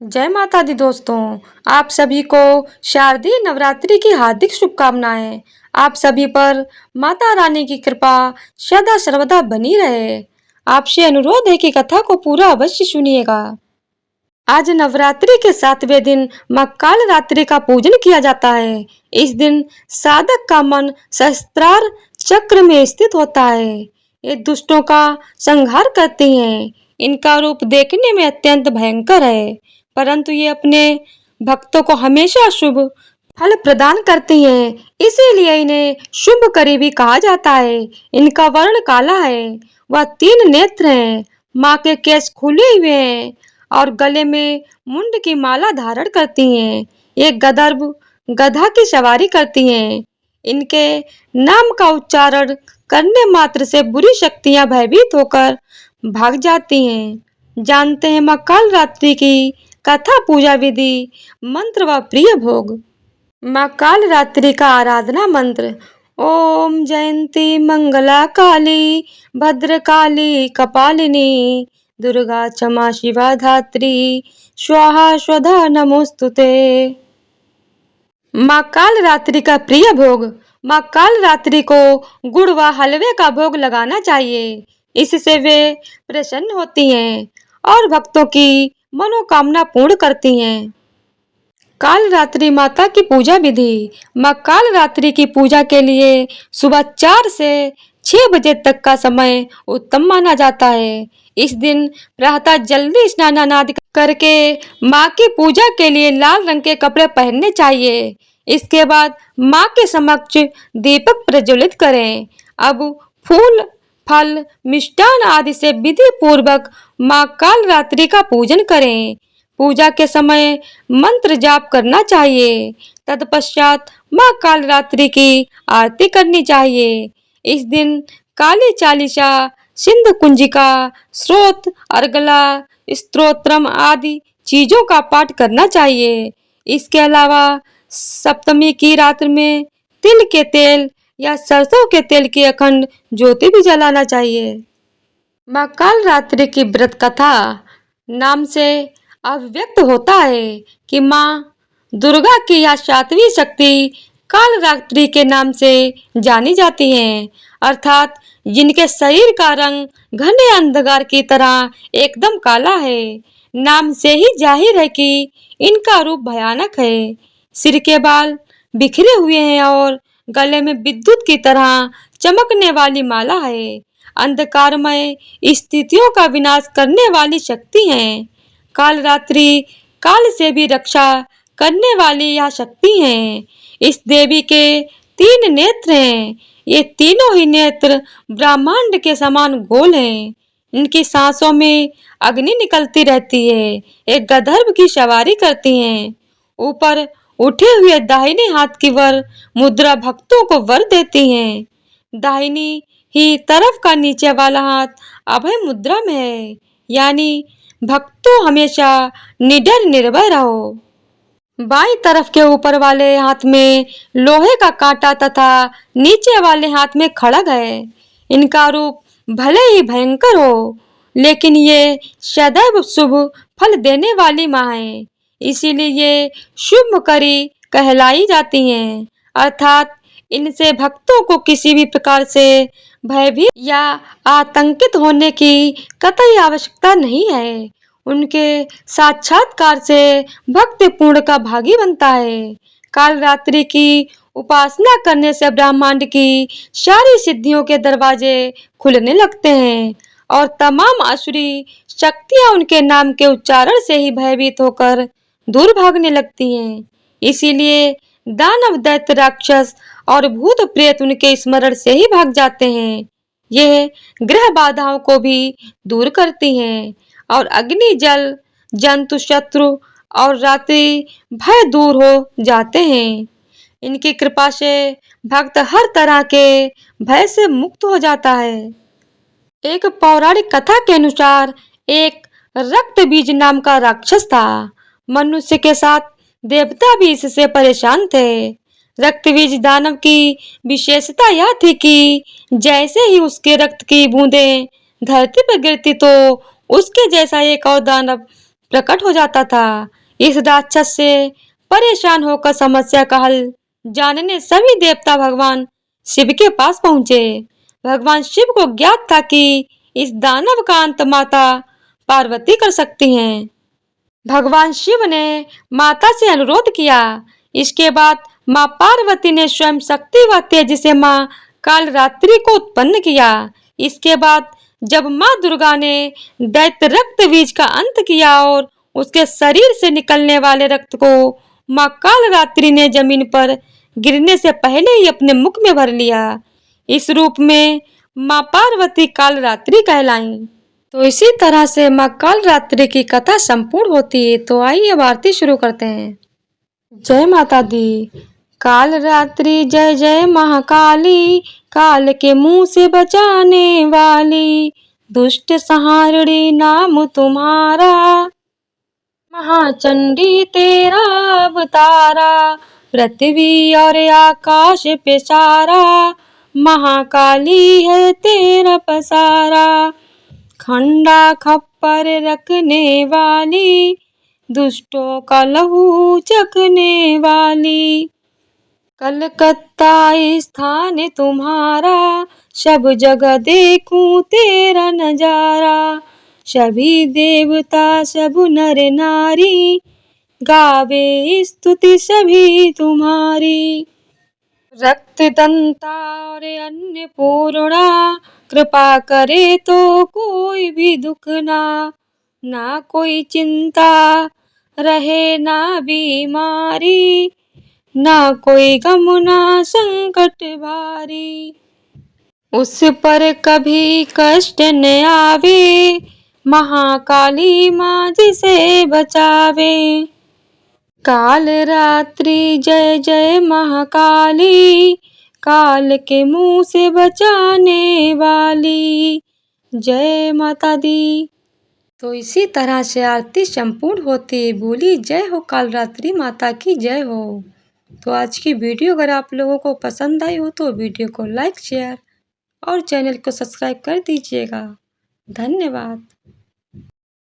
जय माता दी दोस्तों। आप सभी को शारदीय नवरात्रि की हार्दिक शुभकामनाएं। आप सभी पर माता रानी की कृपा सदा सर्वदा बनी रहे। आपसे अनुरोध है कि कथा को पूरा अवश्य सुनिएगा। आज नवरात्रि के 7वें दिन मां कालरात्रि का पूजन किया जाता है। इस दिन साधक का मन सहस्त्रार चक्र में स्थित होता है। ये दुष्टों का संहार करती हैं। इनका रूप देखने में अत्यंत भयंकर है, परंतु ये अपने भक्तों को हमेशा शुभ फल प्रदान करती हैं। इसीलिए इन्हें शुभकरी भी कहा जाता है। इनका वर्ण काला है। वह 3 नेत्र हैं। माँ के केस खुले हुए हैं और गले में मुंड की माला धारण करती हैं। ये गदर्भ गधा की सवारी करती हैं। इनके नाम का उच्चारण करने मात्र से बुरी शक्तियां भयभीत होकर भाग जाती हैं। जानते हैं मां कालरात्रि की कथा, पूजा विधि, मंत्र व प्रिय भोग। मां कालरात्रि का आराधना मंत्र। ओम जयंती मंगला काली भद्रकाली कपालिनी दुर्गा क्षमा शिवा धात्री स्वाहा स्वधा नमोस्तुते। मां कालरात्रि का प्रिय भोग। मां कालरात्रि को गुड़ व हलवे का भोग लगाना चाहिए। इससे वे प्रसन्न होती हैं और भक्तों की मनोकामना पूर्ण करती हैं। कालरात्रि माता की पूजा विधि। मां कालरात्रि की पूजा के लिए सुबह 4 से 6 बजे तक का समय उत्तम माना जाता है। इस दिन प्रातः जल्दी स्नान आदि करके मां की पूजा के लिए लाल रंग के कपड़े पहनने चाहिए। इसके बाद मां के समक्ष दीपक प्रज्वलित करें। अब फूल, फल, मिष्टान आदि से विधि पूर्वक मां कालरात्रि का पूजन करें। पूजा के समय मंत्र जाप करना चाहिए। तत्पश्चात मां कालरात्रि की आरती करनी चाहिए। इस दिन काली चालीसा, सिंधु कुंजिका, स्रोत, अर्गला, स्तोत्रम आदि चीजों का पाठ करना चाहिए। इसके अलावा सप्तमी की रात में तिल के तेल या सरसों के तेल की अखंड ज्योति भी जलाना चाहिए। मां कालरात्रि की व्रत कथा नाम से अभिव्यक्त होता है कि मां दुर्गा की यह 7वीं शक्ति कालरात्रि के नाम से जानी जाती हैं, अर्थात जिनके शरीर का रंग घने अंधकार की तरह एकदम काला है। नाम से ही जाहिर है कि इनका रूप भयानक है। सिर के बाल बिखरे हुए हैं और गले में विद्युत की तरह चमकने वाली माला है। अंधकारमय स्थितियों का विनाश करने वाली शक्ति है। कालरात्रि काल से भी रक्षा करने वाली यह शक्ति है। इस देवी के 3 नेत्र हैं। ये तीनों ही नेत्र ब्रह्मांड के समान गोल हैं। इनकी सांसों में अग्नि निकलती रहती है। एक गंधर्व की सवारी करती हैं। ऊपर उठे हुए दाहिने हाथ की वर मुद्रा भक्तों को वर देती हैं। दाहिनी ही तरफ का नीचे वाला हाथ अभय मुद्रा में है, यानी भक्तों हमेशा निडर निर्भय रहो। बाईं तरफ के ऊपर वाले हाथ में लोहे का कांटा तथा नीचे वाले हाथ में खड़ग है। इनका रूप भले ही भयंकर हो, लेकिन ये सदैव शुभ फल देने वाली मां है। इसीलिए ये शुभकरी कहलाई जाती हैं, अर्थात इनसे भक्तों को किसी भी प्रकार से भयभीत या आतंकित होने की कतई आवश्यकता नहीं है। उनके साक्षात्कार से भक्त पूर्ण का भागी बनता है। कालरात्रि की उपासना करने से ब्रह्मांड की सारी सिद्धियों के दरवाजे खुलने लगते हैं और तमाम आसुरी शक्तियां उनके नाम के उच्चारण से ही भयभीत होकर दूर भागने लगती हैं। इसीलिए दानव, दैत्य, राक्षस और भूत प्रेत उनके स्मरण से ही भाग जाते हैं। यह ग्रह बाधाओं को भी दूर करती हैं और अग्नि, जल, जंतु, शत्रु और रात्रि भय दूर हो जाते हैं। इनकी कृपा से भक्त हर तरह के भय से मुक्त हो जाता है। एक पौराणिक कथा के अनुसार एक रक्त बीज नाम का राक्षस था। मनुष्य के साथ देवता भी इससे परेशान थे। रक्त बीज दानव की विशेषता यह थी कि जैसे ही उसके रक्त की बूंदें धरती पर गिरती तो उसके जैसा एक और दानव प्रकट हो जाता था। इस राक्षस से परेशान होकर समस्या का हल जानने सभी देवता भगवान शिव के पास पहुंचे। भगवान शिव को ज्ञात था कि इस दानव का अंत माता पार्वती कर सकती हैं। भगवान शिव ने माता से अनुरोध किया। इसके बाद मां पार्वती ने स्वयं शक्ति व तेज से मां कालरात्रि को उत्पन्न किया। इसके बाद जब मां दुर्गा ने दैत्य रक्त बीज का अंत किया और उसके शरीर से निकलने वाले रक्त को मां कालरात्रि ने जमीन पर गिरने से पहले ही अपने मुख में भर लिया। इस रूप में मां पार्वती कालरात्रि कहलाईं। तो इसी तरह से मां कालरात्रि की कथा संपूर्ण होती है। तो आइए अब आरती शुरू करते हैं। जय माता दी। काल रात्रि जय जय महाकाली, काल के मुंह से बचाने वाली, दुष्ट संहारिणी नाम तुम्हारा, महाचंडी तेरा अवतारा, पृथ्वी और आकाश पे सारा, महाकाली है तेरा पसारा, खंडा खप्पर रखने वाली, दुष्टों का लहू चखने वाली, कलकत्ता स्थान तुम्हारा, सब जगह देखूं तेरा नजारा, सभी देवता सब नर नारी, गावे स्तुति सभी तुम्हारी। रक्त दंता और अन्नपूर्णा, कृपा करे तो कोई भी दुख ना कोई चिंता रहे, ना बीमारी, ना कोई गम ना संकट भारी, उस पर कभी कष्ट न आवे, महाकाली माँ जिसे बचावे। काल रात्रि जय जय महाकाली, काल के मुंह से बचाने वाली, जय माता दी। तो इसी तरह से आरती संपूर्ण होती है। बोली जय हो कालरात्रि माता की जय हो। तो आज की वीडियो अगर आप लोगों को पसंद आई हो तो वीडियो को लाइक शेयर और चैनल को सब्सक्राइब कर दीजिएगा। धन्यवाद।